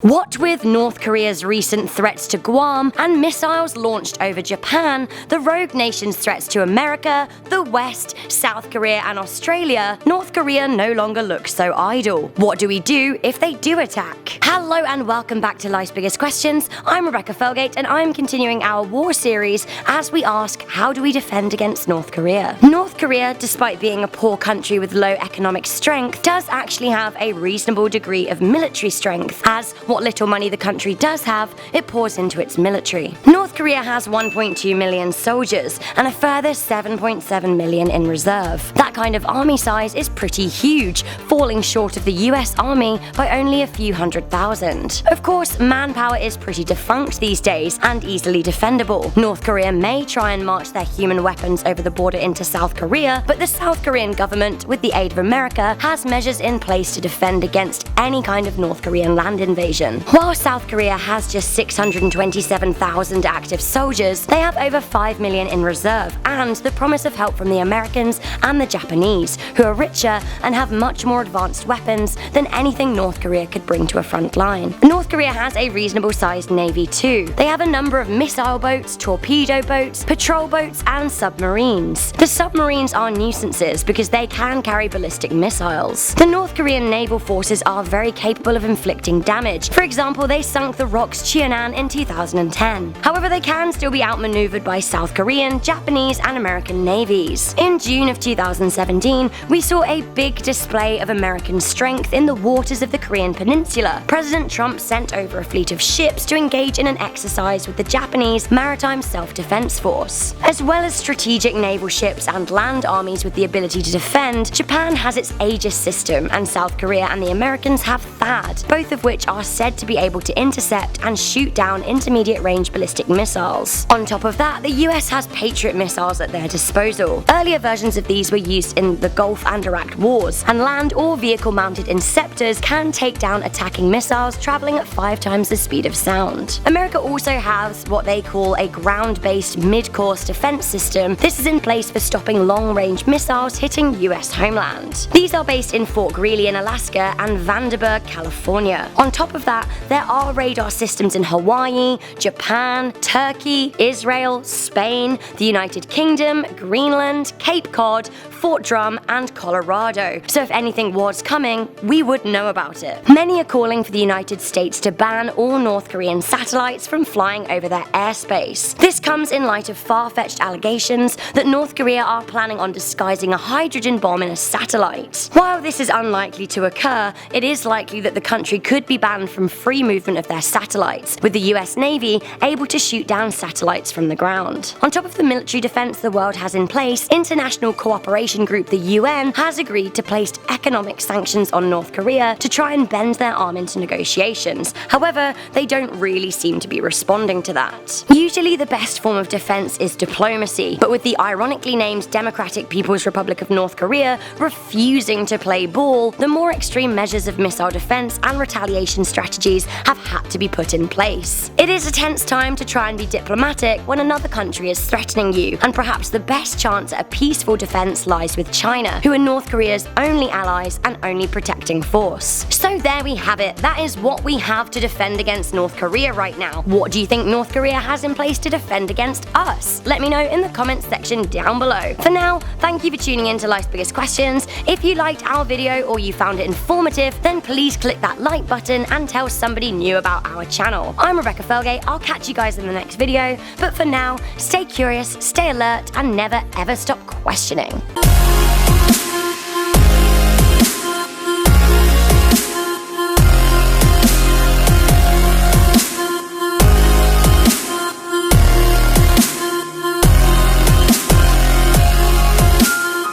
What with North Korea's recent threats to Guam and missiles launched over Japan, the rogue nation's threats to America, the West, South Korea and Australia, North Korea no longer looks so idle. What do we do if they do attack? Hello and welcome back to Life's Biggest Questions. I'm Rebecca Felgate and I'm continuing our war series as we ask, how do we defend against North Korea? North Korea, despite being a poor country with low economic strength, does actually have a reasonable degree of military strength, as what little money the country does have, it pours into its military. North Korea has 1.2 million soldiers and a further 7.7 million in reserve. That kind of army size is pretty huge, falling short of the US Army by only a few 100,000. Of course, manpower is pretty defunct these days and easily defendable. North Korea may try and march their human weapons over the border into South Korea, but the South Korean government, with the aid of America, has measures in place to defend against any kind of North Korean land invasion. While South Korea has just 627,000 active soldiers, they have over 5 million in reserve and the promise of help from the Americans and the Japanese, who are richer and have much more advanced weapons than anything North Korea could bring to a front line. North Korea has a reasonable sized navy too. They have a number of missile boats, torpedo boats, patrol boats and submarines. The submarines are nuisances because they can carry ballistic missiles. The North Korean naval forces are very capable of inflicting damage. For example, they sunk the ROKS Cheonan in 2010. However, they can still be outmaneuvered by South Korean, Japanese and American navies. In June of 2017, we saw a big display of American strength in the waters of the Korean peninsula. President Trump sent over a fleet of ships to engage in an exercise with the Japanese Maritime Self-Defense Force. As well as strategic naval ships and land armies with the ability to defend, Japan has its Aegis system and South Korea and the Americans have THAAD, both of which are said to be able to intercept and shoot down intermediate-range ballistic missiles. On top of that, the US has Patriot missiles at their disposal. Earlier versions of these were used in the Gulf and Iraq wars, and land or vehicle-mounted Inceptors can take down attacking missiles traveling at 5 times the speed of sound. America also has what they call a ground-based mid-course defense system. This is in place for stopping long-range missiles hitting US homeland. These are based in Fort Greely in Alaska and Vandenberg, California. On top of that, there are radar systems in Hawaii, Japan, Turkey, Israel, Spain, the United Kingdom, Greenland, Cape Cod, Fort Drum, and Colorado. So if anything was coming, we would know about it. Many are calling for the United States to ban all North Korean satellites from flying over their airspace. This comes in light of far-fetched allegations that North Korea are planning on disguising a hydrogen bomb in a satellite. While this is unlikely to occur, it is likely that the country could be banned from free movement of their satellites, with the US Navy able to shoot down satellites from the ground. On top of the military defense the world has in place, international cooperation group the UN has agreed to place economic sanctions on North Korea to try and bend their arm into negotiations. However, they don't really seem to be responding to that. Usually the best form of defense is diplomacy, but with the ironically named Democratic People's Republic of North Korea refusing to play ball, the more extreme measures of missile defense and retaliation strategies have had to be put in place. It is a tense time to try and be diplomatic when another country is threatening you, and perhaps the best chance at a peaceful defense lies with China, who are North Korea's only allies and only protecting force. So there we have it. That is what we have to defend against North Korea right now. What do you think North Korea has in place to defend against us? Let me know in the comments section down below. For now, thank you for tuning in to Life's Biggest Questions. If you liked our video or you found it informative, then please click that like button and tell somebody new about our channel. I'm Rebecca Felgate. I'll catch you guys in the next video, but for now, stay curious, stay alert, and never ever stop questioning.